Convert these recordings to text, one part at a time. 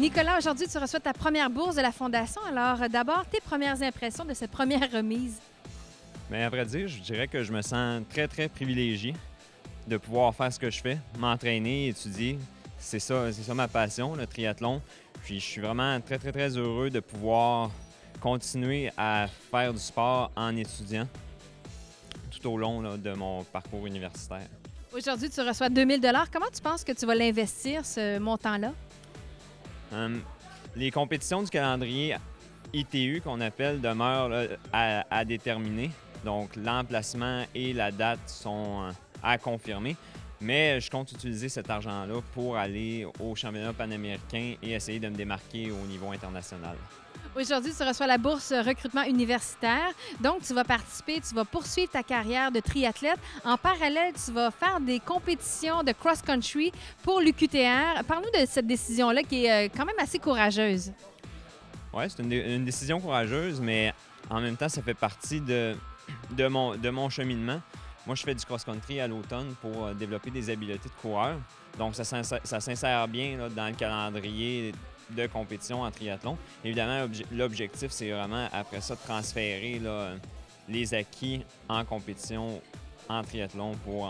Nicolas, aujourd'hui, tu reçois ta première bourse de la Fondation. Alors, d'abord, tes premières impressions de cette première remise. Bien, à vrai dire, je dirais que je me sens très, très privilégié de pouvoir faire ce que je fais, m'entraîner, étudier. C'est ça ma passion, le triathlon. Puis je suis vraiment très, très, très heureux de pouvoir continuer à faire du sport en étudiant tout au long là, de mon parcours universitaire. Aujourd'hui, tu reçois 2000 $. Comment tu penses que tu vas l'investir, ce montant-là? Hum, les compétitions du calendrier ITU qu'on appelle demeurent là, à déterminer. Donc l'emplacement et la date sont à confirmer. Mais je compte utiliser cet argent-là pour aller au championnat panaméricain et essayer de me démarquer au niveau international. Aujourd'hui, tu reçois la bourse recrutement universitaire. Donc, tu vas participer, tu vas poursuivre ta carrière de triathlète. En parallèle, tu vas faire des compétitions de cross-country pour l'UQTR. Parle-nous de cette décision-là qui est quand même assez courageuse. Oui, c'est une décision courageuse, mais en même temps, ça fait partie de mon cheminement. Moi, je fais du cross-country à l'automne pour développer des habiletés de coureur. Donc, ça s'insère bien là, dans le calendrier de compétition en triathlon. Évidemment, l'objectif, c'est vraiment, après ça, de transférer là, les acquis en compétition en triathlon pour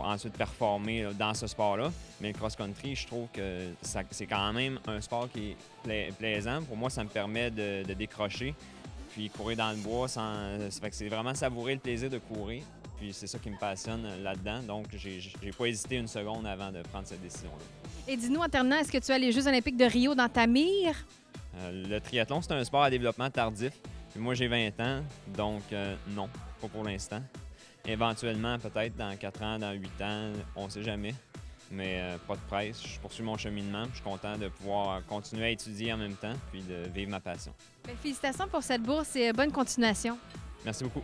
ensuite performer là, dans ce sport-là. Mais le cross-country, je trouve que c'est quand même un sport qui est plaisant. Pour moi, ça me permet de décrocher. Puis courir dans le bois, ça fait que c'est vraiment savourer le plaisir de courir. Puis c'est ça qui me passionne là-dedans. Donc, j'ai pas hésité une seconde avant de prendre cette décision-là. Et dis-nous, en terminant, est-ce que tu as les Jeux olympiques de Rio dans ta mire? Le triathlon, c'est un sport à développement tardif. Puis moi, j'ai 20 ans, donc non, pas pour l'instant. Éventuellement, peut-être dans 4 ans, dans 8 ans, on ne sait jamais. Mais pas de presse, je poursuis mon cheminement. Je suis content de pouvoir continuer à étudier en même temps puis de vivre ma passion. Bien, félicitations pour cette bourse et bonne continuation. Merci beaucoup.